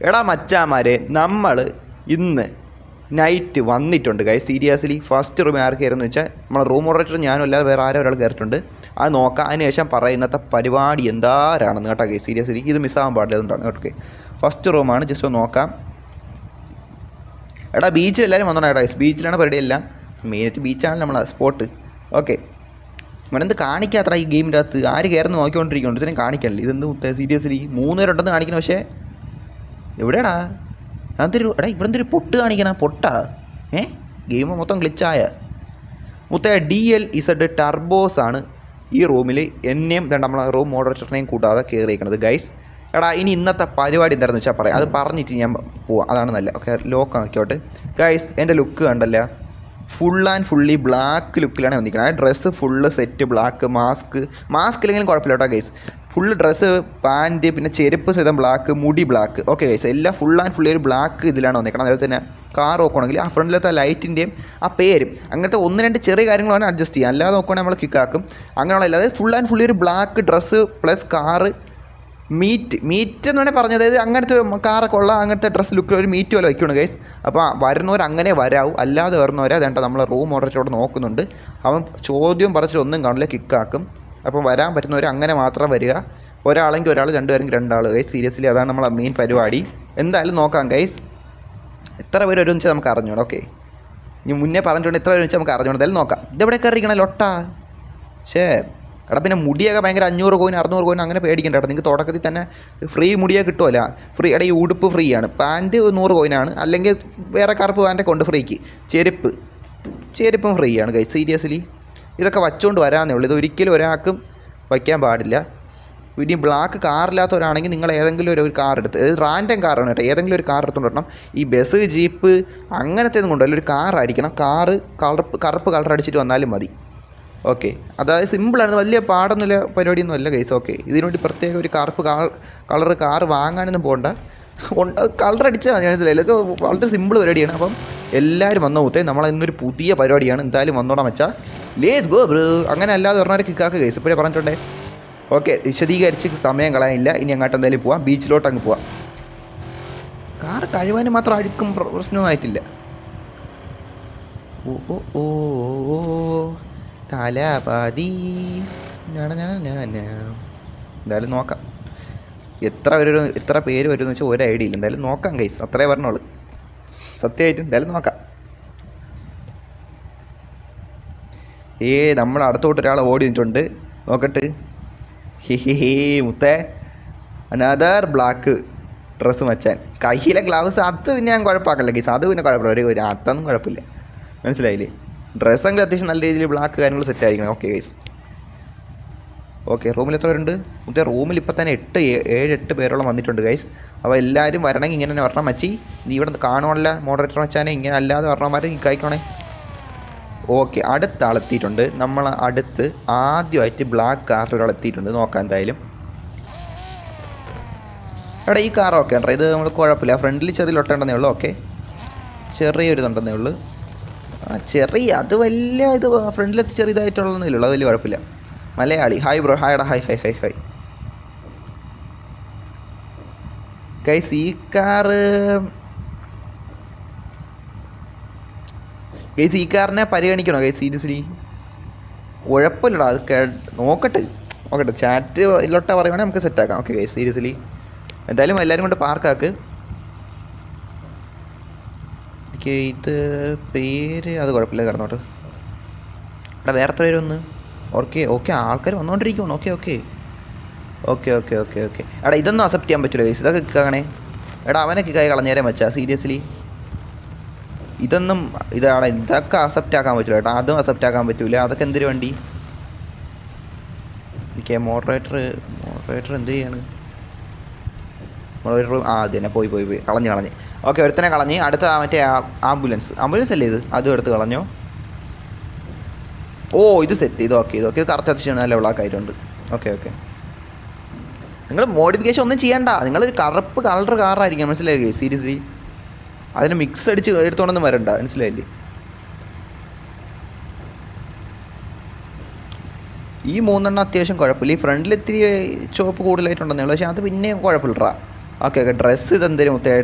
എടാ മച്ചാമാരെ, നമ്മൾ ഇന്ന് നൈറ്റ് വന്നിട്ടുണ്ട് ഗൈസ്. സീരിയസ്ലി ഫസ്റ്റ് റൂം ആർക്ക് കയറുമെന്ന് വെച്ചാൽ നമ്മൾ റൂം മോഡറേറ്റർ ഞാനും അല്ലാതെ വേറെ ആരോ ഒരാൾ കയറിയിട്ടുണ്ട്. അത് നോക്കാം. അതിനുശേഷം പറയുന്നത്തെ പരിപാടി എന്താരാണെന്ന് കേട്ടോ ഗൈസ്. സീരിയസ്ലി ഇത് മിസ്സാകാൻ പാടില്ല, അതുകൊണ്ടാണ്. ഓക്കെ, ഫസ്റ്റ് റൂമാണ്. ജസ്റ്റ് ഒന്ന് നോക്കാം. എടാ ബീച്ചിൽ എല്ലാവരും വന്നോണം കേട്ടോ ഗൈസ്. ബീച്ചിലാണ് പരിപാടി എല്ലാം. മെയിനായിട്ട് ബീച്ചാണ് നമ്മളെ സ്പോട്ട്. ഓക്കെ, ഇവനെന്ത് കാണിക്കാത്ര ഈ ഗെയിമിൻ്റെ അകത്ത്? ആര് കയറുന്ന നോക്കിക്കൊണ്ടിരിക്കുന്നുണ്ട്, ഇതിനെ കാണിക്കല്ലേ? ഇതെന്ത് മുത്തേ? സീരിയസ്ലി 3 പേരുണ്ടെന്ന് കാണിക്കണം. പക്ഷേ എവിടെയാടാ അതൊരു? എടാ ഇവിടെ എന്തൊരു പൊട്ട് കാണിക്കണ? പൊട്ടാ? ഗെയിം മൊത്തം ഗ്ലിച്ചായ മുത്തേ. DLZ ടർബോസ് ആണ് ഈ റൂമിൽ എന്നെയും നമ്മളെ റൂം മോഡറേറ്ററിനെയും കൂട്ടാതെ കയറിയിരിക്കണത് ഗൈസ്. എടാ ഇനി ഇന്നത്തെ പരിപാടി എന്താണെന്ന് വെച്ചാൽ പറയാം. അത് പറഞ്ഞിട്ട് ഞാൻ പോവാം, അതാണ് നല്ല. ഓക്കെ, ലോക്ക് ആക്കിയോട്ടെ ഗൈസ്. എൻ്റെ ലുക്ക് കണ്ടല്ല, ഫുൾ ആൻഡ് ഫുള്ളി ബ്ലാക്ക് ലുക്കിലാണ് വന്നിരിക്കുന്നത്. Dress full set black, mask ഇല്ലെങ്കിലും കുഴപ്പമില്ല കേട്ടോ ഗൈസ്. ഫുള്ള് ഡ്രസ്സ്, പാൻറ്റ്, പിന്നെ ചെരുപ്പ് സഹിതം ബ്ലാക്ക്, മുടി ബ്ലാക്ക്. ഓക്കെ ഗൈസ്, എല്ലാം ഫുൾ ആൻഡ് ഫുള്ളി ഒരു ബ്ലാക്ക് ഇതിലാണ് വന്നിരിക്കുന്നത്. അതുപോലെ തന്നെ കാർ നോക്കുകയാണെങ്കിൽ ആ ഫ്രണ്ടിലത്തെ ലൈറ്റിൻ്റെയും ആ പേരും അങ്ങനത്തെ 1-2 ചെറിയ കാര്യങ്ങളാണ് അഡ്ജസ്റ്റ് ചെയ്യുക. അല്ലാതെ നോക്കുകയാണെങ്കിൽ നമ്മൾ കിക്കാക്കും. അങ്ങനെയുള്ള അല്ലാതെ ഫുൾ ആൻഡ് ഫുള്ളി ഒരു black dress plus car, meet എന്ന് വേണേൽ പറഞ്ഞത്. അതായത് അങ്ങനത്തെ കാറൊക്കെ ഉള്ള അങ്ങനത്തെ ഡ്രസ്സ് ലുക്കിൽ ഒരു മീറ്റ് പോലെ വയ്ക്കണം ഗൈസ്. അപ്പോൾ വരുന്നവർ അങ്ങനെ വരാവും, അല്ലാതെ വരുന്നവരെ അതേണ്ട നമ്മൾ റൂം മോഡറേറ്ററോട് നോക്കുന്നുണ്ട്. അവൻ ചോദ്യം പറിച്ചിട്ട് ഒന്നും കാണില്ല, കിക്കാക്കും. അപ്പോൾ വരാൻ പറ്റുന്നവർ അങ്ങനെ മാത്രം വരിക. ഒരാളെങ്കിൽ ഒരാൾ, 2 പേരെങ്കിൽ 2 ആൾ ഗൈസ്. സീരിയസ്ലി അതാണ് നമ്മളെ മെയിൻ പരിപാടി. എന്തായാലും നോക്കാം ഗൈസ്. എത്ര പേര് വരും വെച്ചാൽ നമുക്ക് അറിഞ്ഞോണം. ഓക്കെ, ഇനി മുന്നേ പറഞ്ഞിട്ടുണ്ട് എത്ര പേര് വെച്ചാൽ നമുക്ക് അറിഞ്ഞോണം. എന്തായാലും നോക്കാം. ഇതെവിടെ കയറിയിരിക്കണം ലൊട്ടാ? എടാ പിന്നെ മുടിയൊക്കെ ഭയങ്കര 500 കോയിൻ 600 കോയിൻ അങ്ങനെ പേടിക്കണ്ട കേട്ടോ. നിങ്ങൾക്ക് തുടക്കത്തിൽ തന്നെ ഫ്രീ മുടിയൊക്കെ കിട്ടുമല്ല. ഫ്രീ. എടാ ഈ ഉടുപ്പ് ഫ്രീ ആണ്. പാൻറ്റ് 100 കോയിനാണ്. അല്ലെങ്കിൽ വേറെ കറുപ്പ് പാൻറ്റൊക്കെ ഉണ്ട് ഫ്രീക്ക്. ചെരുപ്പും ഫ്രീ ആണ് ഗൈസ്. സീരിയസ്ലി ഇതൊക്കെ വച്ചുകൊണ്ട് വരാമെന്നേ ഉള്ളൂ. ഇത് ഒരിക്കലും ഒരാൾക്കും വയ്ക്കാൻ പാടില്ല. ഇനി ബ്ലാക്ക് കാറില്ലാത്തവരാണെങ്കിൽ നിങ്ങൾ ഏതെങ്കിലും ഒരു കാർ എടുത്ത്, റാൻഡം കാറാണ് കേട്ടോ, ഏതെങ്കിലും ഒരു കാർ എടുത്തുകൊണ്ട് വരണം. ഈ ബസ്, ജീപ്പ് അങ്ങനത്തെ ഒന്നും കൊണ്ടല്ല, ഒരു കാറായിരിക്കണം. കറുപ്പ് കളർ അടിച്ചിട്ട് വന്നാലും മതി. ഓക്കെ, അതായത് സിമ്പിളാണ്, വലിയ പാടൊന്നുമില്ല, പരിപാടിയൊന്നും അല്ല ഗൈസ്. ഓക്കെ, ഇതിനുവേണ്ടി പ്രത്യേക ഒരു കറുപ്പ് കളർ കാർ വാങ്ങാനൊന്നും പോകണ്ട. കളർ അടിച്ചാൽ മതി, മനസ്സിലായില്ല. ഇതൊക്കെ വളരെ സിമ്പിൾ പരിപാടിയാണ്. അപ്പം എല്ലാവരും വന്നോ മുത്തേ. നമ്മളൊരു പുതിയ പരിപാടിയാണ്. എന്തായാലും വന്നോടാൻ വെച്ചാൽ ലേറ്റ്സ് ഗോ ബ്രോ. അങ്ങനെ അല്ലാതെ പറഞ്ഞാൽ കിക്കാക്ക് ഗൈസ്. ഇപ്പോഴേ പറഞ്ഞിട്ടുണ്ടേ. ഓക്കെ, വിശദീകരിച്ച് സമയം കളയാനില്ല. ഇനി അങ്ങോട്ട് എന്തായാലും പോവാം. ബീച്ചിലോട്ട് അങ്ങ് പോവാം. കാർ കഴിവാനും മാത്രം അഴുക്കും പ്രശ്നവുമായിട്ടില്ല. ഓ തലപാതി. എന്തായാലും നോക്കാം എത്ര പേര് വരുമെന്ന് വെച്ചാൽ ഒരു ഐഡിയ ഇല്ല. എന്തായാലും നോക്കാം ഗൈസ്, അത്രേ പറഞ്ഞോളൂ. സത്യമായിട്ടും എന്തായാലും നോക്കാം. നമ്മൾ അടുത്തോട്ട് ഒരാൾ ഓടി നിന്നിട്ടുണ്ട്. നോക്കട്ടെ. ഹേ മുത്തേ, അനദർ ബ്ലാക്ക് ഡ്രസ്സ് മച്ചാൻ. കയ്യിലെ ഗ്ലൗസ് അത് പിന്നെ ഞാൻ കുഴപ്പമാക്കല്ല ഗൈസ്. അത് പിന്നെ കുഴപ്പമില്ല, ഒരു അതൊന്നും കുഴപ്പമില്ല. മനസ്സിലായില്ലേ? ഡ്രസ്സെങ്കിലും അത്യാവശ്യം നല്ല രീതിയിൽ ബ്ലാക്ക് കാര്യങ്ങൾ സെറ്റ് ആയിരിക്കണം. Okay guys. ഓക്കെ, റൂമിൽ എത്ര പേരുണ്ട് മുത്തേ? റൂമിൽ ഇപ്പം തന്നെ 7-8 പേരോളം വന്നിട്ടുണ്ട് ഗൈസ്. അപ്പോൾ എല്ലാവരും വരണമെങ്കിൽ ഇങ്ങനെ തന്നെ വരണം. മച്ചി നീ ഇവിടെ കാണുവാനല്ല മോഡറേറ്റർ മച്ചാനെ, ഇങ്ങനെ അല്ലാതെ വരണമാരെ കഴിക്കണേ. ഓക്കെ, അടുത്ത ആളെത്തിയിട്ടുണ്ട്. നമ്മൾ അടുത്ത് ആദ്യമായിട്ട് ബ്ലാക്ക് കാർ ഒരാൾ എത്തിയിട്ടുണ്ട്. നോക്കാം എന്തായാലും. എടാ ഈ കാർ ഓക്കെ ഉണ്ടോ? ഇത് നമ്മൾ കുഴപ്പമില്ല. ഫ്രണ്ടിൽ ചെറിയ ലൊട്ടുണ്ടെന്നേ ഉള്ളൂ. ഓക്കെ, ചെറിയൊരു ഇതുണ്ടെന്നേ ഉള്ളൂ. അത് വലിയ ഇത് ഫ്രണ്ടിലെത്തി ചെറിയതായിട്ടുള്ളതൊന്നുമില്ല. അത് വലിയ കുഴപ്പമില്ല. മലയാളി. Hi bro. ഹായ് എടാ. Hi guys. ഈ കാറിനെ പരിഗണിക്കണോ ഗൈസ്? സീരിയസ്ലി കുഴപ്പമില്ലടാ. അത് നോക്കട്ടെ. ചാറ്റ് ഇല്ലോട്ടാ പറയുവാണെങ്കിൽ നമുക്ക് സെറ്റാക്കാം. ഓക്കെ ഗൈസ്, സീരിയസ്ലി എന്തായാലും എല്ലാവരും കൊണ്ട് പാർക്കാക്ക്. ഇത് പേര് അത് കുഴപ്പമില്ല, കിടന്നോട്ട്. എടാ വേറെ എത്ര പേര് വന്ന്? ഓക്കെ ആൾക്കാർ വന്നുകൊണ്ടിരിക്കുകയാണ്. ഓക്കെ. എടാ ഇതൊന്നും അക്സെപ്റ്റ് ചെയ്യാൻ പറ്റില്ല ഗൈസ്. ഇതൊക്കെ കിക്കാണേ. എടാ അവനെ കിക്കായി കളഞ്ഞേരെ മച്ചാ. സീരിയസ്ലി ഇതാണ് ഇതൊക്കെ അക്സെപ്റ്റ് ആക്കാൻ പറ്റില്ല കേട്ടോ. അതും അക്സെപ്റ്റ് ആക്കാൻ പറ്റില്ല. അതൊക്കെ എന്തൊരു വണ്ടി? എനിക്ക് മോഡറേറ്റർ എന്ത് ചെയ്യാണ്? മോഡറേറ്റർ അത് തന്നെ പോയി കളഞ്ഞ്. ഓക്കെ, ഒരുത്തനെ കളഞ്ഞ്. അടുത്ത മറ്റേ ആംബുലൻസ് അല്ലേ ഇത്? അതും എടുത്ത് കളഞ്ഞോ. ഇത് സെറ്റ് ചെയ്ത്. ഓക്കെ, ഇത് കറക്റ്റ് അത്യാവശ്യം നല്ല ബ്ലാക്ക് ആയിട്ടുണ്ട്. ഓക്കെ, നിങ്ങൾ മോഡിഫിക്കേഷൻ ഒന്നും ചെയ്യണ്ട. നിങ്ങളൊരു കറുപ്പ് കളർ കാറായിരിക്കും. മനസ്സിലായി? സീരിയസ്ലി അതിന് മിക്സ് അടിച്ച് എടുത്തോണ്ടൊന്നും വരണ്ട. മനസ്സിലായില്ലേ? ഈ 3 അത്യാവശ്യം കുഴപ്പമില്ല. ഈ ഫ്രണ്ടിൽ ഇത്തിരി ചോപ്പ് കൂടുതലായിട്ടുണ്ടെന്നേ ഉള്ളൂ. പക്ഷേ അത് പിന്നെ കുഴപ്പമില്ലടാ. ഓക്കെ ഓക്കെ ഡ്രസ്സ് ഇതെന്തേലും മുത്തേ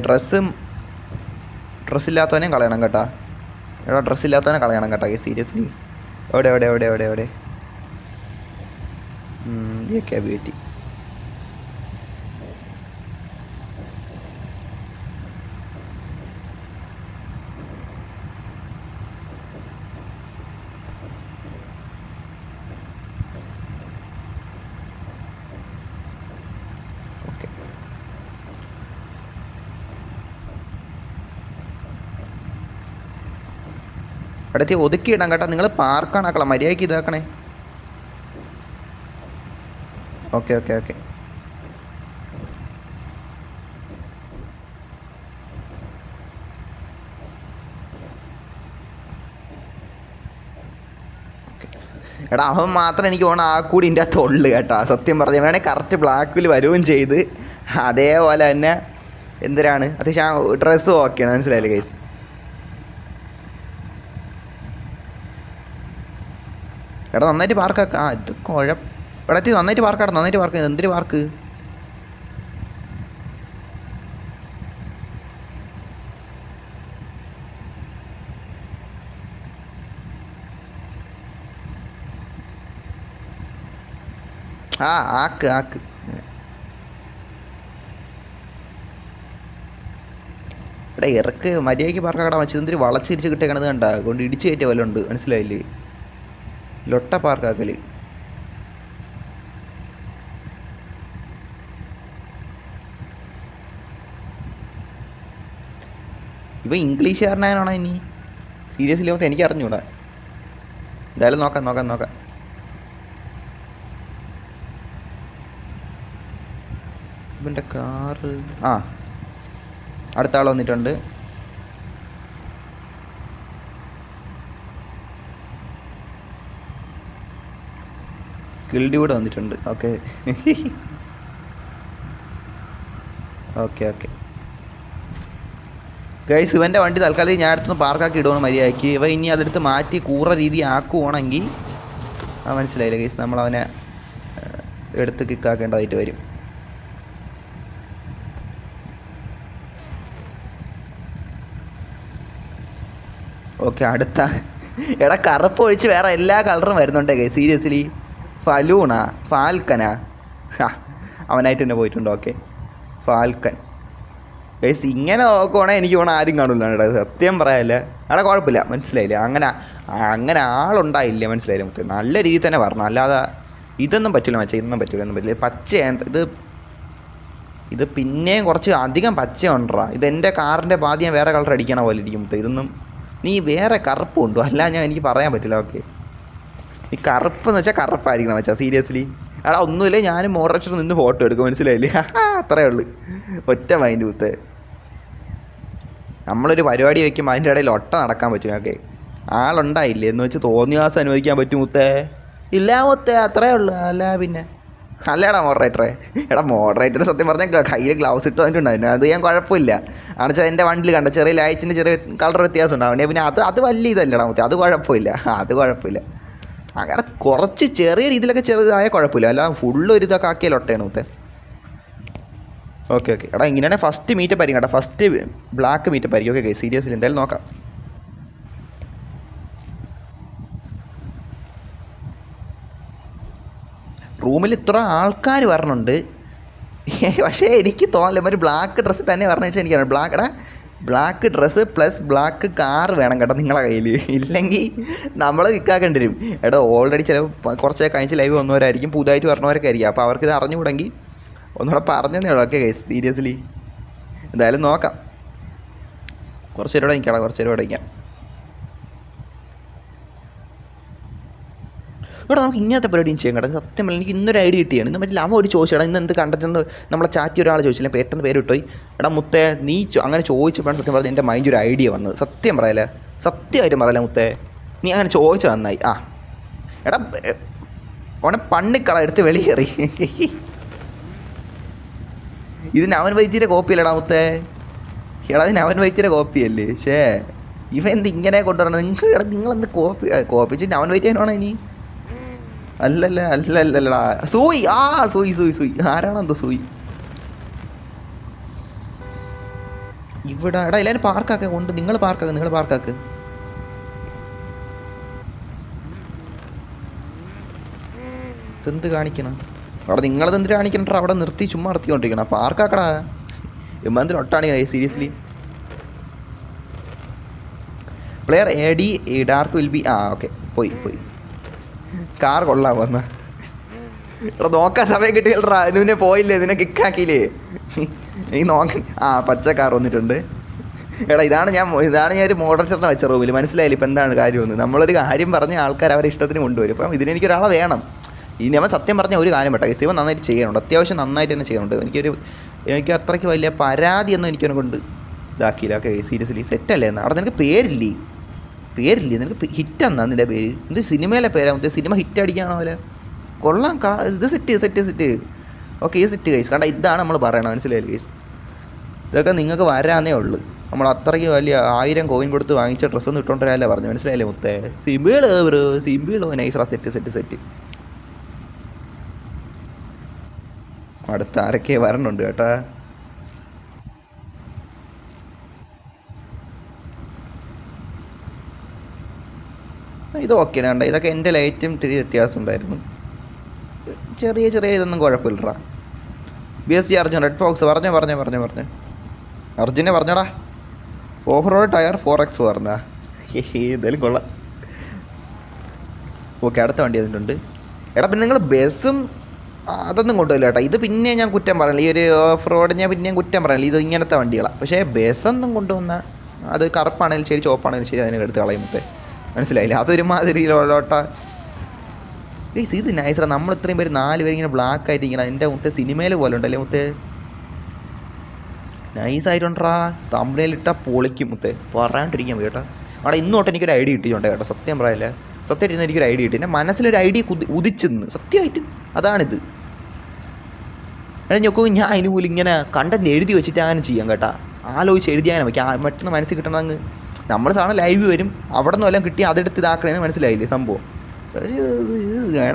ഡ്രസ്സില്ലാത്തവനെയും കളയണം കേട്ടോ. എടാ ഡ്രസ്സില്ലാത്തവനെ കളയണം കേട്ടോ സീരിയസ്ലി. എവിടെ എവിടെ എവിടെ എവിടെ എവിടെ ബ്യൂറ്റി. അടുത്ത് ഒതുക്കിയിടാം കേട്ടോ. നിങ്ങൾ പാർക്കാണാക്കളാം, മര്യാദയ്ക്ക് ഇതാക്കണേ. ഓക്കെ ഓക്കെ ഓക്കെ എടാ അവൻ മാത്രം എനിക്ക് തോന്നുന്നു ആ കൂടി ഇതിൻ്റെ അകത്ത് ഉള്ളു കേട്ടോ. സത്യം പറഞ്ഞ വേണമെങ്കിൽ കറക്റ്റ് ബ്ലാക്കിൽ വരുകയും ചെയ്ത് അതേപോലെ തന്നെ എന്തിനാണ് അത്യാവശ്യം ഡ്രസ്സും ഓക്കെയാണ്. മനസ്സിലായില്ലേ ഗൈസ്? എടാ നന്നായിട്ട് പാർക്കാക്ക. ആ ഇത് എടത്തി നന്നായിട്ട് പാർക്കാട്ടെ, നന്നായിട്ട് പാർക്ക്. എന്തിന് പാർക്ക്? ആ ആക്ക് ആക്ക്. എടാ ഇറക്ക് മര്യാദയ്ക്ക് പാർക്കാക്കട വെച്ചത്. എന്തിന് വളച്ചിരിച്ച് കിട്ടിയേക്കണത് കണ്ട കൊണ്ട് ഇടിച്ച് കയറ്റിയ വല്ല ഉണ്ട്. മനസ്സിലായില്ലേ? ലൊട്ട പാർക്കാക്കല്. ഇവ ഇംഗ്ലീഷുകാരനാണോ ഇനി? സീരിയസ്ലി നമുക്ക് എനിക്ക് അറിഞ്ഞൂടാ. എന്തായാലും നോക്കാം നോക്കാം നോക്കാം. ഇവൻ്റെ കാറ് ആ അടുത്ത ആൾ വന്നിട്ടുണ്ട്. ഗിൽഡി കൂടെ വന്നിട്ടുണ്ട്. ഓക്കെ ഓക്കെ ഓക്കെ ഗൈസ് ഇവൻ്റെ വണ്ടി തൽക്കാലം ഞാൻ അടുത്തൊന്ന് പാർക്കാക്കി ഇടുവാണ് മര്യാദയ്ക്ക്. ഇവ ഇനി അതെടുത്ത് മാറ്റി കൂറ രീതി ആക്കുവാണെങ്കിൽ മനസ്സിലായില്ല ഗൈസ്, നമ്മളവനെ എടുത്ത് കിക്കാക്കേണ്ടതായിട്ട് വരും. ഓക്കെ അടുത്ത എടാ കറുപ്പ് ഒഴിച്ച് വേറെ എല്ലാ കളറും വരുന്നുണ്ടേ ഗൈസ് സീരിയസ്ലി. ഫലൂണാ ഫാൽക്കനാ അവനായിട്ട് തന്നെ പോയിട്ടുണ്ട്. Okay Falcon guys. ഇങ്ങനെ നോക്കുവാണെങ്കിൽ എനിക്ക് പോകണം ആരും കാണില്ല കേട്ടോ, സത്യം പറയാല്ലേ. അവിടെ കുഴപ്പമില്ല, മനസ്സിലായില്ലേ? അങ്ങനെ ആളുണ്ടായില്ലേ? മനസ്സിലായില്ലേ? മൊത്തം നല്ല രീതിയിൽ തന്നെ പറഞ്ഞു. അല്ലാതെ ഇതൊന്നും പറ്റില്ല മച്ചാ, ഇതൊന്നും പറ്റില്ല. പച്ചയാണ് ഇത് പിന്നെയും കുറച്ച് അധികം പച്ച ഉണ്ടോ. ഇതെൻ്റെ കാറിൻ്റെ പാതി ഞാൻ വേറെ കളർ അടിക്കണ പോലെ ഇരിക്കും. ഇതൊന്നും നീ വേറെ കറുപ്പ് ഉണ്ടോ? അല്ല എനിക്ക് പറയാൻ പറ്റില്ല. ഓക്കെ ഈ കറുപ്പ് എന്ന് വെച്ചാൽ കറുപ്പായിരിക്കണം വെച്ചാൽ സീരിയസ്ലി. എടാ ഒന്നുമില്ല, ഞാനും മോറക്ഷൻ നിന്ന് ഫോട്ടോ എടുക്കും. മനസ്സിലായില്ലേ? അത്രയേ ഉള്ളൂ, ഒറ്റ മൈൻഡ് കുത്ത്. നമ്മളൊരു പരിപാടി വയ്ക്കുമ്പോൾ അതിൻ്റെ ഇടയിൽ ഒട്ട നടക്കാൻ പറ്റും. ഓക്കെ ആളുണ്ടായില്ലേ എന്ന് വെച്ച് തോന്നിയാസം അനുവദിക്കാൻ പറ്റും മുത്തേ? ഇല്ല മുത്തേ, അത്രയേ ഉള്ളൂ. അല്ല പിന്നെ അല്ലേടാ മോഡറേറ്ററെ. എടാ മോഡറേറ്റർ സത്യം പറഞ്ഞാൽ കയ്യിൽ ഗ്ലൗസ് ഇട്ട് വന്നിട്ടുണ്ടായിരുന്നു. അത് ഞാൻ കുഴപ്പമില്ല. കാരണം വെച്ചാൽ എൻ്റെ വണ്ടിയിൽ കണ്ട ചെറിയ ലൈറ്റിൻ്റെ ചെറിയ കളർ വ്യത്യാസം ഉണ്ടാവും. പിന്നെ അത് വലിയ ഇതല്ലടാ മുത്തേ, അത് കുഴപ്പമില്ല. അത് കുഴപ്പമില്ല. അങ്ങനെ കുറച്ച് ചെറിയ രീതിയിലൊക്കെ ചെറുതായ കുഴപ്പമില്ല. അല്ല ഫുള്ള് ഒരു ഇതൊക്കെ ആക്കിയാൽ ഒട്ടയാണ് മുത്തേ. ഓക്കെ ഓക്കെ എടാ ഇങ്ങനെയാണെങ്കിൽ ഫസ്റ്റ് മീറ്റപ്പ് ആയിരിക്കും കേട്ടോ. ഫസ്റ്റ് ബ്ലാക്ക് മീറ്റപ്പ് ആയിരിക്കും. ഓക്കെ സീരിയസ്ലി എന്തായാലും നോക്കാം. റൂമിൽ ഇത്ര ആൾക്കാർ വരണുണ്ട്, പക്ഷേ എനിക്ക് തോന്നില്ല ഒരു ബ്ലാക്ക് ഡ്രസ്സ് തന്നെ പറഞ്ഞു വെച്ചാൽ എനിക്കറിയാം. Black dress plus black car വേണം കേട്ടോ നിങ്ങളെ കയ്യിൽ. ഇല്ലെങ്കിൽ നമ്മൾ വിൽക്കാക്കേണ്ടി വരും. എടാ ഓൾറെഡി ചിലപ്പോൾ കുറച്ചൊക്കെ കഴിഞ്ഞ് ലൈവ് വന്നവരായിരിക്കും, പുതുതായിട്ട് വരണവരൊക്കെ ആയിരിക്കും. അപ്പോൾ അവർക്കിത് അറിഞ്ഞുകൂടെങ്കിൽ ഒന്നുകൂടെ പറഞ്ഞതേ ഉള്ളൂ. ഓക്കെ സീരിയസ്ലി എന്തായാലും നോക്കാം. കുറച്ച് നേരം നിൽക്കാം, കുറച്ച് നേരം നിൽക്കാം. ഇവിടെ നമുക്ക് ഇങ്ങനത്തെ പരിപാടിയും ചെയ്യാൻ കേട്ടോ. സത്യം പറഞ്ഞാൽ എനിക്ക് ഇന്നൊരു ഐഡിയ കിട്ടിയാണ്. ഇന്ന് പറ്റില്ല അവൻ ഒരു ചോദിച്ചേടാ ഇന്ന് എന്ത് കണ്ടെത്തുന്ന നമ്മളെ ചാറ്റി ഒരാൾ ചോദിച്ചില്ല, പെട്ടെന്ന് പേര് കിട്ടുപോയി. എടാ മുത്തേ നീ അങ്ങനെ ചോദിച്ചപ്പോഴാണ് സത്യം പറഞ്ഞാൽ എൻ്റെ മൈൻഡ് ഒരു ഐഡിയ വന്നത്. സത്യം പറയല്ലേ, സത്യമായിട്ടും പറയല്ലേ മുത്തേ, നീ അങ്ങനെ ചോദിച്ചത് നന്നായി. എടാ ഓനെ പണ്ണിക്കള എടുത്ത് വെളിയേറി. ഇതിന് അവൻ വൈദ്യരെ കോപ്പിയല്ലടാ മുത്തേ. എടാ ഇതിന് അവൻ വൈദ്യരെ കോപ്പിയല്ലേ. പക്ഷേ ഇവ എന്ത് ഇങ്ങനെ കൊണ്ടുവരണം? നിങ്ങളെന്ത് കോപ്പിച്ചിട്ട് അവൻ വൈദ്യനാണോ ഇനി? അല്ലല്ലടാ സൂയി. സൂയി ആരാണെന്തോ സൂയി. ഇവിടെ എടാ എല്ലാവരും പാർക്കാക്ക കൊണ്ട് നിങ്ങൾ പാർക്കാക്ക് ഇതെന്ത് കാണിക്കണം അവിടെ നിങ്ങളത് എന്തിനാ കാണിക്കണ്ട അവിടെ നിർത്തി ചുമ്മാ നിർത്തിക്കൊണ്ടിരിക്കണം പാർക്കാക്കടാ എമ്മാന്തിന് ഒട്ടാണ് seriously player A D dark will be okay പോയി കാർ കൊള്ളാൻ വന്ന എടാ നോക്കാൻ സമയം കിട്ടിയല്ലടാ അനുവിനെ പോയില്ലേ ഇതിനെ കിക്കാക്കിയില്ലേ നീ പച്ച കാർ വന്നിട്ടുണ്ട് എടാ ഇതാണ് ഞാൻ ഒരു മോഡൽ ചേട്ടനെ വെച്ച റൂമിൽ മനസ്സിലായില്ല ഇപ്പം എന്താണ് കാര്യമെന്ന് നമ്മളൊരു കാര്യം പറഞ്ഞ ആൾക്കാർ അവരുടെ ഇഷ്ടത്തിന് കൊണ്ടുവരും അപ്പം ഇതിനെനിക്കൊരാളെ വേണം ഇനി അവൻ സത്യം പറഞ്ഞ ഒരു കാര്യം പറ്റാ ഇവൻ നന്നായിട്ട് ചെയ്യണുണ്ട് അത്യാവശ്യം നന്നായിട്ട് തന്നെ ചെയ്യുന്നുണ്ട് എനിക്ക് അത്രയ്ക്ക് വലിയ പരാതിയൊന്നും എനിക്കൊന്നും കൊണ്ട് ഇതാക്കിയില്ല ഓക്കെ സീരിയസ്ലി സെറ്റല്ലേ എന്നാൽ അവിടെ നിനക്ക് പേരില്ലേ നിനക്ക് ഹിറ്റ് എന്നാ നിൻ്റെ പേര് എന്ത് സിനിമയിലെ പേരാ സിനിമ ഹിറ്റ് അടിക്കാണോ പോലെ കൊള്ളാം ഇത് സെറ്റ് ഓക്കെ ഈ സെറ്റ് കേസ് കണ്ട ഇതാണ് നമ്മൾ പറയണം മനസ്സിലായില്ല കേസ് ഇതൊക്കെ നിങ്ങൾക്ക് വരാന്നേ ഉള്ളൂ നമ്മൾ അത്രയ്ക്ക് വലിയ 1000 കോയിൻ കൊടുത്ത് വാങ്ങിച്ച ഡ്രസ്സൊന്നും ഇട്ടോണ്ടല്ലേ പറഞ്ഞു മനസ്സിലായില്ലേ മുത്തേ സിമ്പിളോ നൈസറാ സെറ്റ് അടുത്ത ആരൊക്കെ വരണുണ്ട് കേട്ടാ ഇത് ഓക്കെ വേണ്ട ഇതൊക്കെ എൻ്റെ ലൈറ്റും ഇത്തിരി വ്യത്യാസം ഉണ്ടായിരുന്നു ചെറിയ ഇതൊന്നും കുഴപ്പമില്ലടാ BSG അർജുൻ റെഡ് ഫോക്സ് പറഞ്ഞു അർജുനെ പറഞ്ഞടാ ഓവർ റോഡ് ടയർ 4X പറഞ്ഞാ എന്തായാലും കൊള്ളാം ഓക്കെ അടുത്ത വണ്ടി അതിട്ടുണ്ട് എടാ പിന്നെ നിങ്ങൾ ബസ്സും അതൊന്നും കൊണ്ടുപോയില്ല കേട്ടോ ഇത് പിന്നെ ഞാൻ കുറ്റം പറയില്ല ഈ ഒരു ഓഫ് റോഡ് ഞാൻ പിന്നെയും കുറ്റം പറയില്ല ഇത് ഇങ്ങനത്തെ വണ്ടികളാണ് പക്ഷേ ബസ്സൊന്നും കൊണ്ടുവന്ന അത് കറുപ്പാണെങ്കിലും ശരി ചുവപ്പാണെങ്കിലും ശരി അതിനെ എടുത്ത് കളയുമ്പത്തെ മനസ്സിലായില്ല അതൊരുമാതിരിയിലോട്ടാ ഇത് നൈസറാ നമ്മൾ ഇത്രയും പേര് 4 പേര് ഇങ്ങനെ ബ്ലാക്ക് ആയിട്ട് ഇങ്ങനെ എൻ്റെ മുത്തേ സിനിമയിൽ പോലെ ഉണ്ടല്ലേ മുത്തേ നൈസായിട്ടുണ്ടാ തമ്പനയിലിട്ടാൽ പൊളിക്കും മുത്തേ പറയാണ്ടിരിക്കാൻ പോയി കേട്ടോ അവിടെ ഇന്നോട്ട് എനിക്കൊരു ഐഡിയ കിട്ടിയിട്ടുണ്ട് കേട്ടോ സത്യം പറയല്ലേ സത്യമായിട്ട് എനിക്കൊരു ഐഡിയ കിട്ടി എൻ്റെ മനസ്സിലൊരു ഐഡിയ ഉദിച്ചെന്ന് സത്യമായിട്ട് അതാണിത് എടാ നോക്കൂ ഞാൻ അതിന് പോലും ഇങ്ങനെ കണ്ടന്റ് എഴുതി വെച്ചിട്ട് അങ്ങനെ ചെയ്യാം കേട്ടോ ആലോചിച്ച് എഴുതിയാനും വയ്ക്കാം മറ്റൊന്ന് മനസ്സിൽ കിട്ടണമെന്ന് നമ്മൾ സാധനം ലൈവ് വരും അവിടെ നിന്ന് വല്ലതും കിട്ടി അതെടുത്ത് ഇതാക്കണേന്ന് മനസ്സിലായില്ലേ സംഭവം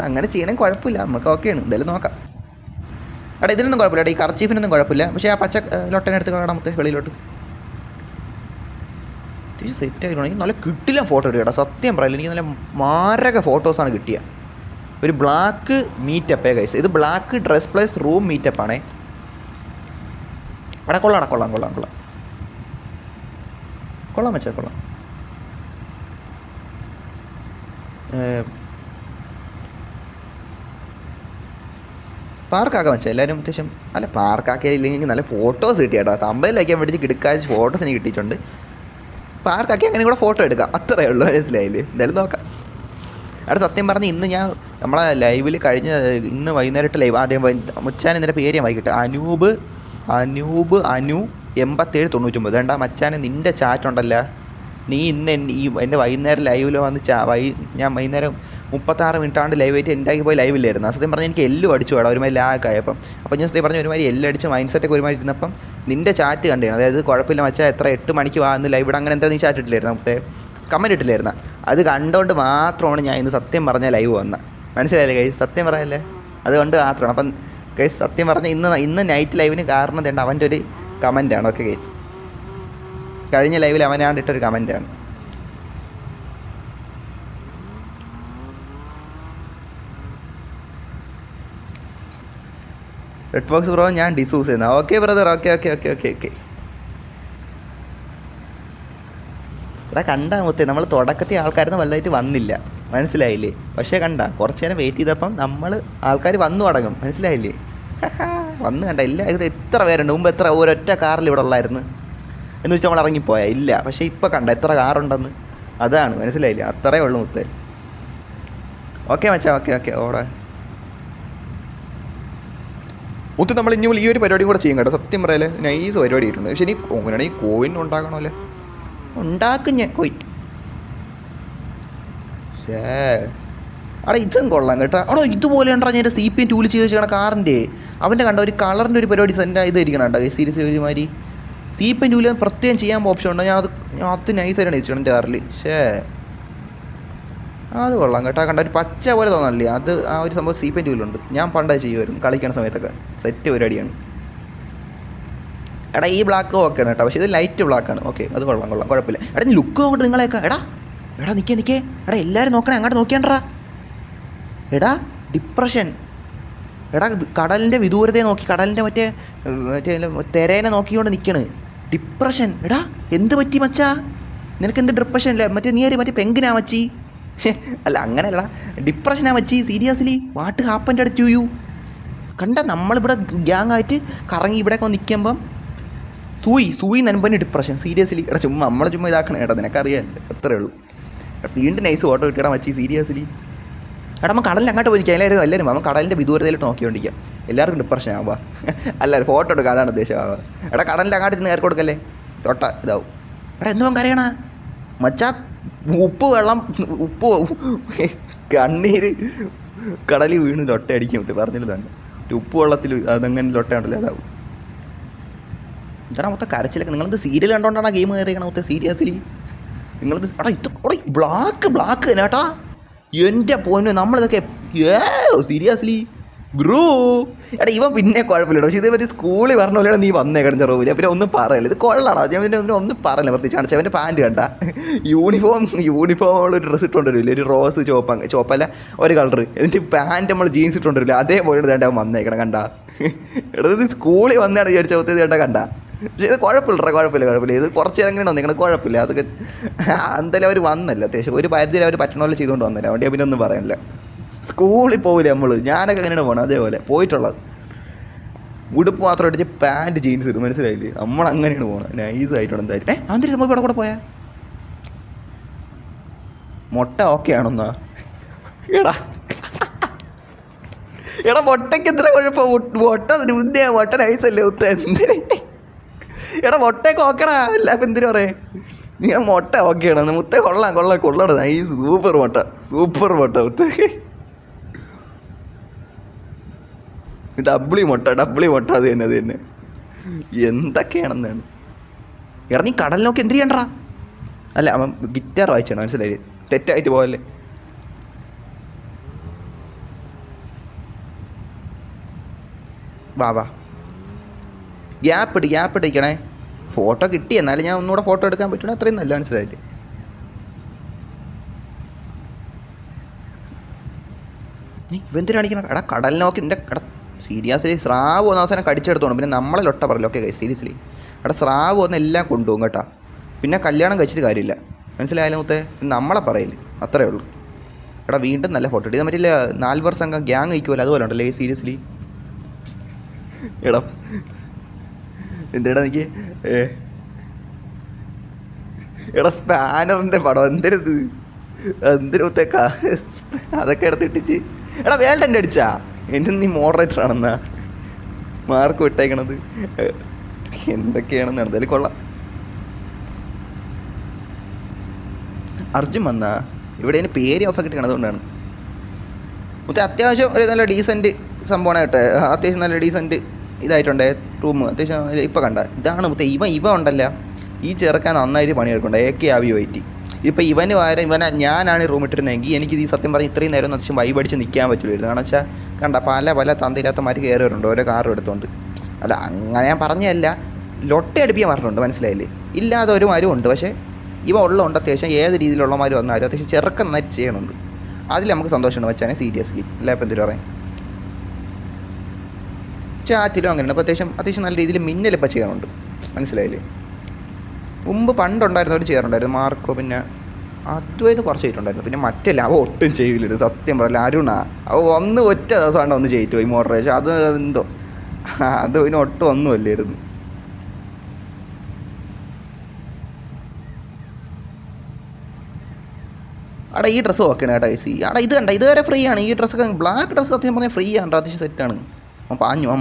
അങ്ങനെ ചെയ്യണമെങ്കിൽ കുഴപ്പമില്ല നമുക്ക് ഓക്കെയാണ് എന്തായാലും നോക്കാം എടാ ഇതിനൊന്നും കുഴപ്പമില്ല ഈ കർച്ചീഫിനൊന്നും കുഴപ്പമില്ല പക്ഷേ ആ പച്ച ലൊട്ടനെടുത്ത് കളയാം മുത്തേ വെളിയിലോട്ട് സെറ്റ് ആയിട്ടുണ്ടെങ്കിൽ നല്ല കിട്ടില്ല ഫോട്ടോ എടുക്കുക സത്യം പറയില്ല എനിക്ക് നല്ല മാരക ഫോട്ടോസാണ് കിട്ടിയ ഒരു ബ്ലാക്ക് മീറ്റപ്പേ കൈസ് ഇത് ബ്ലാക്ക് ഡ്രസ് പ്ലസ് റൂം മീറ്റപ്പാണേ എടാ കൊള്ളാം വെച്ചാൽ കൊള്ളാം പാർക്കാക്കാൻ വെച്ചാൽ എല്ലാവരും അത്യാവശ്യം അല്ല പാർക്കാക്കിയില്ലെങ്കിൽ നല്ല ഫോട്ടോസ് കിട്ടിയാട്ടോ തമ്പയിൽ വയ്ക്കാൻ വേണ്ടി കിടക്കാച്ച ഫോട്ടോസ് എനിക്ക് കിട്ടിയിട്ടുണ്ട് പാർക്കാക്കി അങ്ങനെ കൂടെ ഫോട്ടോ എടുക്കാം അത്രയേ ഉള്ളൂ മനസ്സിലായില്ലേ എന്തായാലും നോക്കാം അവിടെ സത്യം പറഞ്ഞ് ഇന്ന് ഞാൻ നമ്മളെ ലൈവിൽ ഇന്ന് വൈകുന്നേരം ഇട്ട് ലൈവ് ആദ്യം മുച്ചാൻ ഇതിൻ്റെ പേര് ഞാൻ വൈകിട്ട് അനൂപ് 8799 വേണ്ട മച്ചാനെ നിൻ്റെ ചാറ്റുണ്ടല്ലോ നീ ഇന്ന് എൻ്റെ വൈകുന്നേരം ലൈവിൽ വന്ന് ഞാൻ വൈകുന്നേരം 36 മിനിറ്റാണ്ട് ലൈവ് ആയിട്ട് എൻ്റെ പോയി ലൈവില്ലായിരുന്നു സത്യം പറഞ്ഞാൽ എനിക്ക് എല്ലും അടിച്ചു വേണം ഒരുമാതിരി ലാഗായപ്പം അപ്പോൾ ഞാൻ സത്യം പറഞ്ഞാൽ ഒരുമാതിരി എല്ലടിച്ച് മൈൻഡ് സെറ്റൊക്കെ ഒരുമാതിരി ഇരുന്നപ്പം നിൻ്റെ ചാറ്റ് കണ്ടേ അതായത് കുഴപ്പമില്ല മച്ചാൽ എത്ര 8 മണിക്ക് വാന്ന് ലൈവ് ഇടാൻ അങ്ങനെ എന്താ നീ ചാറ്റ് ഇട്ടില്ലായിരുന്നു നമുക്ക് കമൻറ്റ് ഇട്ടില്ലായിരുന്നു അത് കണ്ടുകൊണ്ട് മാത്രമാണ് ഞാൻ ഇന്ന് സത്യം പറഞ്ഞാൽ ലൈവ് വന്നത് മനസ്സിലായില്ലേ ഗൈസ് സത്യം പറയല്ലേ അതുകൊണ്ട് മാത്രമാണ് അപ്പം ഗൈസ് സത്യം പറഞ്ഞാൽ ഇന്ന് നൈറ്റ് ലൈവിന് കാരണം തേണ്ട അവൻ്റെ ഒരു കമൻറ്റാണ് ഓക്കെ ഗൈസ് കഴിഞ്ഞ ലൈവിൽ അവനാണ്ട് ഇട്ടൊരു കമൻറ്റാണ് റെഡ് ബോക്സ് ബ്രോ ഞാൻ ഡിസൂസ് ചെയ്യുന്ന ഓക്കെ ബ്രദർ ഓക്കെ ഇവിടെ കണ്ടാൽ മുത്തേ നമ്മൾ തുടക്കത്തിൽ ആൾക്കാരൊന്നും വലുതായിട്ട് വന്നില്ല മനസ്സിലായില്ലേ പക്ഷേ കുറച്ച് നേരം വെയിറ്റ് ചെയ്തപ്പം നമ്മൾ ആൾക്കാർ വന്നു തുടങ്ങും മനസ്സിലായില്ലേ വന്ന് കണ്ട എല്ലാവരും എത്ര പേരുണ്ട് മുമ്പ് എത്ര ഒരൊറ്റ കാറിൽ ഇവിടെ ഉള്ളായിരുന്നു എന്ന് വെച്ചാൽ നമ്മൾ ഇറങ്ങിപ്പോയാൽ ഇല്ല പക്ഷേ ഇപ്പോൾ എത്ര കാറുണ്ടെന്ന് അതാണ് മനസ്സിലായില്ലേ അത്രയേ ഉള്ളൂ മുത്തേ ഓക്കെ മച്ചാ ഓക്കെ ഓടെ മുത്ത് നമ്മൾ ഇനി ഈ ഒരു പരിപാടിയും കൂടെ ചെയ്യും കേട്ടോ സത്യം പറയാല്ലേ നൈസ് പരിപാടി ആയിട്ടുണ്ട് പക്ഷേ ഇനി അങ്ങനെയാണെങ്കിൽ കോയിൻ ഉണ്ടാക്കണമല്ലേ ഉണ്ടാക്കും ഞാൻ കോയിൻ ശേ അവിടെ ഇതും കൊള്ളാം കേട്ടോ അവിടെ ഇതുപോലെ ഉണ്ടോ ഞാൻ CPM ടൂല് ചെയ്ത് വെച്ചാൽ കാറിൻ്റെ അവൻ്റെ കണ്ട ഒരു കളറിൻ്റെ ഒരു പരിപാടി എൻ്റെ ഇതായിരിക്കണം കേട്ടോ സീരിയസ് ഒരുമാതിരി CPM ടൂല് പ്രത്യേകം ചെയ്യാൻ ഓപ്ഷൻ ഉണ്ടോ ഞാൻ അത് നൈസായിട്ടാണ് വെച്ചിട്ടുണ്ട് എൻ്റെ കാറിൽ ശേ അത് കൊള്ളാം കേട്ടോ കണ്ട ഒരു പച്ച പോലെ തോന്നല്ലേ അത് ആ ഒരു സംഭവം CPM ടൂലുണ്ട് ഞാൻ പണ്ടേ ചെയ്യുമായിരുന്നു കളിക്കുന്ന സമയത്തൊക്കെ സെറ്റ് പരിപാടിയാണ് എടാ ഈ ബ്ലാക്ക് ഓക്കെയാണ് കേട്ടോ, പക്ഷേ ഇത് ലൈറ്റ് ബ്ലാക്കാണ്. ഓക്കെ, അത് കൊള്ളാം കൊള്ളാം, കുഴപ്പമില്ല. എടാ നീ ലുക്ക് നോക്കട്ടെ നിങ്ങളെയൊക്കെ. എടാ നിൽക്കേ എടാ എല്ലാവരും നോക്കണേ, അങ്ങോട്ട് നോക്കിയാണ്ടാ. എടാ ഡിപ്രഷൻ. എടാ കടലിൻ്റെ വിദൂരതയെ നോക്കി, കടലിൻ്റെ മറ്റേ തെരേനെ നോക്കിക്കൊണ്ട് നിൽക്കണ്. ഡിപ്രഷൻ. എടാ എന്ത് പറ്റി മച്ചാ, നിനക്ക് എന്ത് ഡിപ്രഷൻ അല്ലേ? മറ്റേ പെങ്കിനാ മച്ചി. അല്ല അങ്ങനെയല്ല, ഡിപ്രഷനാ മച്ചി. Seriously what happened at you? കണ്ട നമ്മളിവിടെ ഗ്യാങ് ആയിട്ട് കറങ്ങി ഇവിടെയൊക്കെ നിൽക്കുമ്പം സൂയി നൻപന് ഡിപ്രഷൻ. സീരിയസ്ലി എടാ ചുമ്മാ നമ്മളെ ചുമ്മാ ഇതാക്കണേ ഏട്ടാ, നിനക്കറിയാമല്ലോ, അത്രേ ഉള്ളൂ. വീണ്ടും നൈസ് ഫോട്ടോ കിട്ടിയടാ മച്ചി. സീരിയസ്ലി എടാ നമ്മൾ കടലിൽ അങ്ങോട്ട് പോയിരിക്കാം. എല്ലാവരും നമ്മൾ കടലിൻ്റെ വിദൂരതയിലോട്ട് നോക്കിക്കൊണ്ടിരിക്കാം. എല്ലാവർക്കും ഡിപ്രഷൻ ആവുക. അല്ല ഫോട്ടോ എടുക്കുക, അതാണ് ഉദ്ദേശം ആവുക. എടാ കടലിൽ അങ്ങോട്ട് ചെന്ന് കയറി കൊടുക്കല്ലേ, തൊട്ട ഇതാവും. എടാ എന്തോ കരയണ മച്ചാ, ഉപ്പ് കണ്ണീര് കടലിൽ വീണ് ലൊട്ട അടിക്കും. പറഞ്ഞില്ല തന്നെ ഉപ്പ് വെള്ളത്തിൽ അതങ്ങനെ ലൊട്ട ഉണ്ടല്ലോ, അതാവും. ഇതാണ് മൊത്തം കരച്ചിലൊക്കെ. നിങ്ങളത് സീരിയൽ കണ്ടോണ്ടാണ് ഗെയിം കയറിയണം മൊത്തം. സീരിയസ്ലി നിങ്ങളത് എടാ ഇത് ബ്ലാക്ക് നേട്ടാ. എൻ്റെ പോയിന്റ് നമ്മളിതൊക്കെ സീരിയസ്ലി ബ്രൂ. എടാ ഇവൻ പിന്നെ കുഴപ്പമില്ല, പക്ഷേ ഇതേ പറ്റി സ്കൂളിൽ പറഞ്ഞ പോലെയാണ് നീ വന്നേ കിടന്ന റൂമിൽ. പിന്നെ ഒന്നും പറയല്ല, ഇത് കൊള്ളാടാ. ഞാൻ പിന്നെ ഒന്നും പറയില്ല. പ്രത്യേകിച്ച് കാണിച്ചാൽ അവൻ്റെ പാൻറ്റ് കണ്ട യൂണിഫോമുള്ള ഒരു ഡ്രസ്സ് ഇട്ടുകൊണ്ടിരില്ലേ, ഒരു റോസ് ചോപ്പല്ല ഒരു കളറ്. എന്നിട്ട് പാൻറ്റ് നമ്മൾ ജീൻസ് ഇട്ടുകൊണ്ടിരില്ല, അതേപോലെ വേണ്ട അവൻ വന്നേക്കണം കണ്ട. എടാ ഇത് സ്കൂളിൽ വന്നാണ് വിചാരിച്ച ചേട്ടാ കണ്ട. പക്ഷേ ഇത് കുഴപ്പമില്ല. ഇത് കുറച്ച് നേരം അങ്ങനെ വന്നേക്കണം, കുഴപ്പമില്ല. അതൊക്കെ എന്തായാലും അവർ വന്നല്ല, അത്യാവശ്യം ഒരു പരിധിയിൽ അവർ പറ്റണ പോലെ ചെയ്തുകൊണ്ട് വന്നില്ല. അതുകൊണ്ട് പിന്നെ ഒന്നും പറയാനില്ല. സ്കൂളിൽ പോവില്ല നമ്മൾ, ഞാനൊക്കെ അങ്ങനെയാണ് പോകണം, അതേപോലെ പോയിട്ടുള്ളത്. ഉടുപ്പ് മാത്രം ഇടിച്ച് പാൻറ്റ് ജീൻസ് ഇടും, മനസ്സിലായില്ലേ? നമ്മളങ്ങനെയാണ് പോകണം, നൈസായിട്ടുണ്ട് എന്തായാലും. അതിന് സംഭവം ഇവിടെ കൂടെ പോയാൽ മുട്ട ഓക്കെ ആണെന്നാ. എടാ മുട്ടയ്ക്ക് എത്ര കുഴപ്പം? മുട്ട നൈസല്ലേ ഉത്ത? എന്തിന് എടാ മുട്ടയൊക്കെ ഓക്കെടാ, അല്ല ഇപ്പം എന്തിനു പറയേ? നീ മുട്ട ഓക്കെയാണ്. മുത്ത കൊള്ളാം നൈസ്, സൂപ്പർ മുട്ട മുത്ത. ഡബ്ലി മുട്ട അത് തന്നെ എന്തൊക്കെയാണെന്നാണ്. എടാ നീ കടൽ നോക്കി എന്ത് ചെയ്യണ്ടാ? അല്ല അവൻ ഗിറ്റാർ വായിച്ചാണ്, മനസ്സിലായി? തെറ്റായിട്ട് പോകല്ലേ. വാ ഗ്യാപ്പ് ഇട്ടിരിക്കണേ. ഫോട്ടോ കിട്ടി, എന്നാലും ഞാൻ ഒന്നുകൂടെ ഫോട്ടോ എടുക്കാൻ പറ്റണേ, അത്രയും നല്ല, മനസ്സിലായില്ലേ? നീ ഇവന്തിനാ കാണിക്കണം? എടാ കടൽ നോക്കി നിൻ്റെ എടാ സീരിയസ്ലി സ്രാവ് ഒന്ന് അവസാനം കടിച്ചെടുത്തോണം. പിന്നെ നമ്മളെ ലൊട്ട പറയല്ലോ. ഓക്കെ സീരിയസ്ലി എടാ സ്രാവ് ഒന്ന് എല്ലാം കൊണ്ടുപോകും കേട്ടോ. പിന്നെ കല്യാണം കഴിച്ചിട്ട് കാര്യമില്ല, മനസ്സിലായാലും മുത്തേ, നമ്മളെ പറയില്ല, അത്രേ ഉള്ളൂ. എടാ വീണ്ടും നല്ല ഫോട്ടോ ഇട്ട്. ഇത് മറ്റില്ല 4 വർഷം ഗ്യാങ് കഴിക്കുമല്ലോ, അതുപോലെ ഉണ്ടല്ലേ സീരിയസ്ലി. എടാ എന്താ എനിക്ക് എടാ സ്പാനറിൻ്റെ പടം എന്തിനു മുത്തേക്കാ അതൊക്കെ എടുത്തിട്ടിച്ച്. എടാ വേൾഡൻ്റെ അടിച്ചാ എൻ്റെ നീ മോഡറേറ്റർ ആണെന്നാ മാർക്ക് വിട്ടേക്കണത്. എന്തൊക്കെയാണെന്ന് എന്തായാലും കൊള്ളാം. അർജുൻ വന്നാ ഇവിടെ അതിന് പേര് ഓഫ് ആക്കിയിട്ട് അതുകൊണ്ടാണ്. മുത്തേ അത്യാവശ്യം ഒരു നല്ല ഡീസൻറ്റ് സംഭവമാണ് കേട്ടോ. അത്യാവശ്യം നല്ല ഡീസൻറ്റ് ഇതായിട്ടുണ്ട് റൂം അത്യാവശ്യം. ഇപ്പം കണ്ട ഇതാണ് മുത്തേ, ഇവ ഉണ്ടല്ല ഈ ചെറുക്കാൻ നന്നായിട്ട് പണിയെടുക്കണ്ട. AK ഇപ്പം ഇവന് പകരം ഞാനാണ് റൂം ഇട്ടിരുന്നെങ്കിൽ എനിക്ക് ഈ സത്യം പറഞ്ഞ് ഇത്രയും നേരം അത്യാവശ്യം വൈബടിച്ച് നിൽക്കാൻ പറ്റില്ലായിരുന്നു. കാരണം വെച്ചാൽ കണ്ട പല തന്തയില്ലാത്തമാർ കയറിവരുന്നുണ്ട് ഓരോ കാറും എടുത്തുകൊണ്ട്. അല്ല അങ്ങനെ ഞാൻ പറഞ്ഞതല്ല, ലൊട്ട അടുപ്പിക്കാൻ പറഞ്ഞിട്ടുണ്ട്, മനസ്സിലായില്ലേ? ഇല്ലാതെ ഒരു മരം ഉണ്ട്, പക്ഷേ ഇവ ഉള്ളതുകൊണ്ട് അത്യാവശ്യം ഏത് രീതിയിലുള്ളമാർ വന്നാലും അത്യാവശ്യം ചെറുക്കം നന്നായിട്ട് ചെയ്യണുണ്ട്. അതിൽ നമുക്ക് സന്തോഷമുണ്ട് വെച്ചാൽ സീരിയസ്ലി. അല്ല ഇപ്പം എന്തൊരു പറയാം, ചാറ്റിലും അങ്ങനെയാണ്. അപ്പോൾ അത്യാവശ്യം നല്ല രീതിയിൽ മിന്നലിപ്പോൾ ചെയ്യാറുണ്ട്, മനസ്സിലായില്ലേ? മുമ്പ് പണ്ടുണ്ടായിരുന്നവർ ചെയ്യാറുണ്ടായിരുന്നു, മാർക്കോ പിന്നെ അതുമായിട്ട് കുറച്ച് ചെയ്തിട്ടുണ്ടായിരുന്നു. പിന്നെ മറ്റല്ല അവ ഒട്ടും ചെയ്യില്ല, സത്യം പറയില്ല. അരുണ അവ ഒറ്റ ദിവസമാണ് ഒന്ന് ചെയ്തിട്ട് പോയി മോഡറേഷൻ. അത് എന്തോ അത് പിന്നെ ഒട്ടും ഒന്നുമല്ലായിരുന്നു. അവിടെ ഈ ഡ്രസ്സ് ഓക്കെയാണ് കേട്ടോ ഐസി. അവിടെ ഇത് കണ്ട ഇതുവരെ ഫ്രീ ആണ് ഈ ഡ്രസ്സൊക്കെ. ബ്ലാക്ക് ഡ്രസ്സ് സത്യം പറഞ്ഞാൽ ഫ്രീ ആണ്, അത്യാവശ്യം സെറ്റാണ്.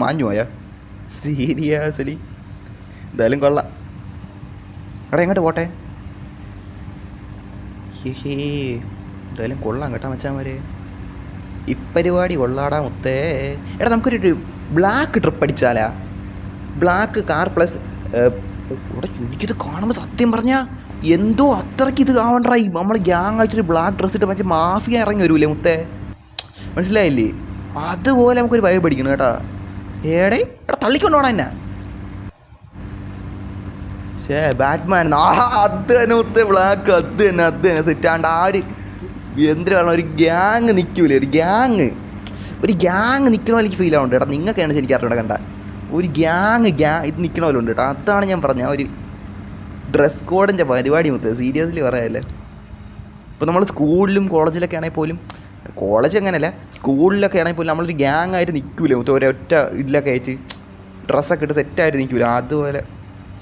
മാഞ്ഞു പോയാ സീരിയസ്ലി. എന്തായാലും കൊള്ളാം. എടാ എങ്ങോട്ട് പോട്ടെ? എന്തായാലും കൊള്ളാം കേട്ടോ മച്ചാന്മാരെ, ഈ പരിപാടി കൊള്ളാടാ മുത്തേ. എടാ നമുക്കൊരു ബ്ലാക്ക് ട്രിപ്പ് അടിച്ചാലാ? ബ്ലാക്ക് കാർ പ്ലസ് ഇവിടെ എനിക്കിത് കാണുമ്പോൾ സത്യം പറഞ്ഞാൽ എന്തോ അത്രയ്ക്ക് ഇത് കാണണ്ടായി. നമ്മൾ ഗ്യാങ് ആയിട്ടൊരു ബ്ലാക്ക് ഡ്രസ്സ് ഇട്ട് മറ്റേ മാഫിയ ഇറങ്ങി വരൂലേ മുത്തേ, മനസ്സിലായില്ലേ? അതുപോലെ നമുക്കൊരു വൈബ് അടിക്കണം കേട്ടോ. എടാ തള്ളിക്കൊണ്ടോടാ എന്നെ. ബാറ്റ്മാൻ അത് തന്നെ മുത്തേ ബ്ലാക്ക് അത് തന്നെ സെറ്റാണ്ട് ആ ഒരു എന്തിനു പറഞ്ഞ ഒരു ഗ്യാങ് നിൽക്കൂലേ ഒരു ഗ്യാങ് നിൽക്കണ പോലെ എനിക്ക് ഫീൽ ആവുന്നുണ്ട് കേട്ടോ. നിങ്ങൾക്കാണ് ശരിക്കും അറിഞ്ഞൂടെ കണ്ട ഒരു ഗ്യാങ് ഇത് നിൽക്കണ പോലെ ഉണ്ട് കേട്ടോ. അതാണ് ഞാൻ പറഞ്ഞ ഒരു ഡ്രസ് കോഡിൻ്റെ പരിപാടി മുത്തേ സീരിയസ്ലി പറയാല്ലേ. ഇപ്പോൾ നമ്മൾ സ്കൂളിലും കോളേജിലൊക്കെ ആണെങ്കിൽ പോലും, കോളേജ് അങ്ങനെയല്ല സ്കൂളിലൊക്കെ ആണെങ്കിൽ പോലും നമ്മളൊരു ഗ്യാങ് ആയിട്ട് നിൽക്കൂലേ മുത്തേ, ഒരൊറ്റ ഇതിലൊക്കെ ആയിട്ട് ഡ്രസ്സൊക്കെ ഇട്ട് സെറ്റായിട്ട് നിൽക്കൂല. അതുപോലെ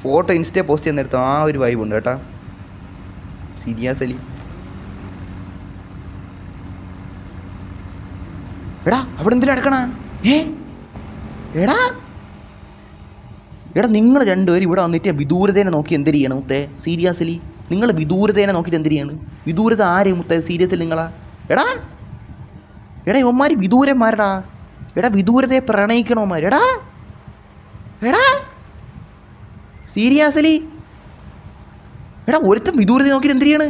ഫോട്ടോ ഇൻസ്റ്റേ പോസ്റ്റ് ചെയ്യുന്നിടത്ത് ആ ഒരു വൈബ് ഉണ്ട് കേട്ടോ സീരിയസ്ലി. എടാ അവിടെ എന്തിനാ എടുക്കണ? എടാ നിങ്ങൾ രണ്ടുപേരും ഇവിടെ വന്നിട്ട് വിദൂരതേനെ നോക്കി എന്തിനു ചെയ്യണം മുത്തേ? സീരിയസ്ലി നിങ്ങൾ വിദൂരതേനെ നോക്കിയിട്ട് എന്തിനു ചെയ്യാണ്? വിദൂരത ആരെയും മുത്തേ? സീരിയസ്ലി നിങ്ങളാ? എടാ ഇവന്മാർ വിദൂരന്മാരടാ. വിദൂരതയെ പ്രണയിക്കണോമാർ. സീരിയസ്ലി ഒരുത്തം വിദൂരത നോക്കിയിട്ട് എന്തിനു ചെയ്യാണ്?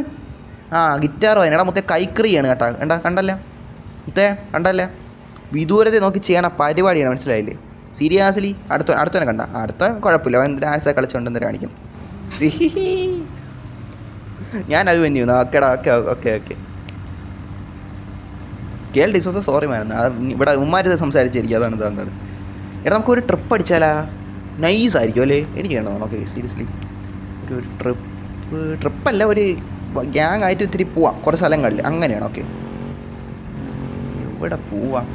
ഗിറ്റാർ വായന മുത്തേ കൈക്കറിയാണ് കേട്ടാ. കണ്ടല്ല മുത്തേ കണ്ടല്ലേ? വിദൂരത നോക്കി ചെയ്യണ പരിപാടിയാണ്, മനസ്സിലായില്ലേ? സീരിയസ്ലി അടുത്തവനെ കണ്ട അടുത്തവൻ കുഴപ്പമില്ല, അവൻ ഡാൻസ് കളിച്ചുകൊണ്ട് എന്തിനാ കാണിക്കും. ഞാനത് വന്യു. ഓക്കെ കേൾ ഡിസോസ സോറി മാൻ, ഇവിടെ ഉമ്മാരിത് സംസാരിച്ചിരിക്കും. അതാണ്. എടാ നമുക്കൊരു ട്രിപ്പ് അടിച്ചാലാ? നൈസ് ആയിരിക്കും അല്ലേ? എനിക്ക് വേണം. ഓക്കെ സീരിയസ്ലി ഒരു ട്രിപ്പല്ല, ഒരു ഗ്യാങ് ആയിട്ട് ഇത്തിരി പോവാം കുറേ സ്ഥലങ്ങളിൽ. അങ്ങനെയാണ്. ഓക്കെ ഇവിടെ പോവാം.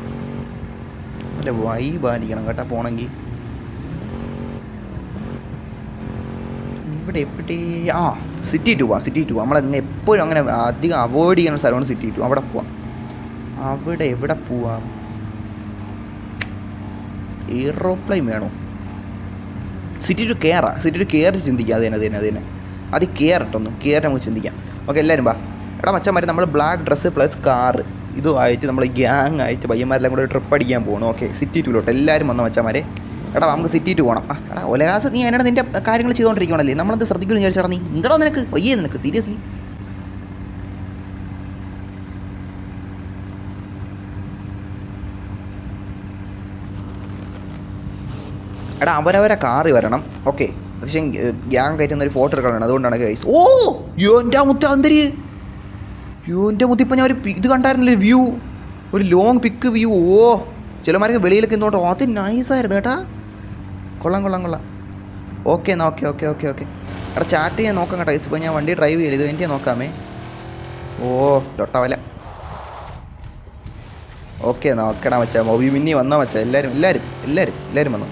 നല്ല വൈബായിരിക്കണം കേട്ടോ പോണെങ്കിൽ. ഇവിടെ എവിടെ സിറ്റി ടു പോവാം. നമ്മളങ്ങനെ എപ്പോഴും അങ്ങനെ അധികം അവോയ്ഡ് ചെയ്യുന്ന സ്ഥലമാണ് സിറ്റി ടു. അവിടെ പോവാം. അവിടെ എവിടെ പോവാം? എയ്റോപ്ലെയിൻ വേണോ? സിറ്റി ടു കയറി ചിന്തിക്കാം. അതിനെ അത് കയറട്ടൊന്ന് നമുക്ക് ചിന്തിക്കാം. ഓക്കെ എല്ലാവരും വാ. എടാ മച്ചന്മാർ നമ്മൾ ബ്ലാക്ക് ഡ്രസ്സ് പ്ലസ് കാറ് ഇതുമായിട്ട് നമ്മൾ ഗ്യാങ് ആയിട്ട് പയ്യന്മാരെല്ലാം കൂടെ ട്രിപ്പ് അടിക്കാൻ പോകണം. ഓക്കെ സിറ്റി ടൂലോട്ട് എല്ലാവരും വന്ന മച്ചന്മാരെ. എടാ നമുക്ക് സിറ്റി ടു പോകണം. എടാ ഒലകാസ് നീ അതിനാണ് നിൻ്റെ കാര്യങ്ങൾ ചെയ്തുകൊണ്ടിരിക്കണല്ലേ, നമ്മളത് ശ്രദ്ധിക്കുന്നു വിചാരിച്ചാടാ. നീ എന്താടാ നിനക്ക് വയ്യേ? നിനക്ക് സീരിയസ്ലി എടാ അവരവരെ കാറി വരണം. ഓക്കെ പക്ഷേ ഗ്യാങ് കയറ്റുന്ന ഒരു ഫോട്ടോ എടുക്കണം. അതുകൊണ്ടാണ് ഗൈസ്. എൻ്റെ മുത്തന്തരി എൻ്റെ മുത്തിപ്പോൾ ഞാൻ ഒരു ഇത് കണ്ടായിരുന്നില്ല, വ്യൂ, ഒരു ലോങ് പിക്ക് വ്യൂ. ചിലമാരൊക്കെ വെളിയിലൊക്കെ ഇന്നോട്ടോ. അത് നൈസായിരുന്നു കേട്ടാ. കൊള്ളാം. ഓക്കെ എന്നാൽ ഓക്കെ എടാ ചാറ്റ് ചെയ്യാൻ നോക്കാം കേട്ടോ. ഇപ്പോൾ ഞാൻ വണ്ടി ഡ്രൈവ് ചെയ്യല്, ഇത് എൻ്റെ നോക്കാമേ. ലൊട്ടവല. ഓക്കെ എന്നാൽ ഓക്കെടാ മച്ചാ. മൊബി മിന്നി വന്നോ മച്ചാ. എല്ലാവരും വന്നു.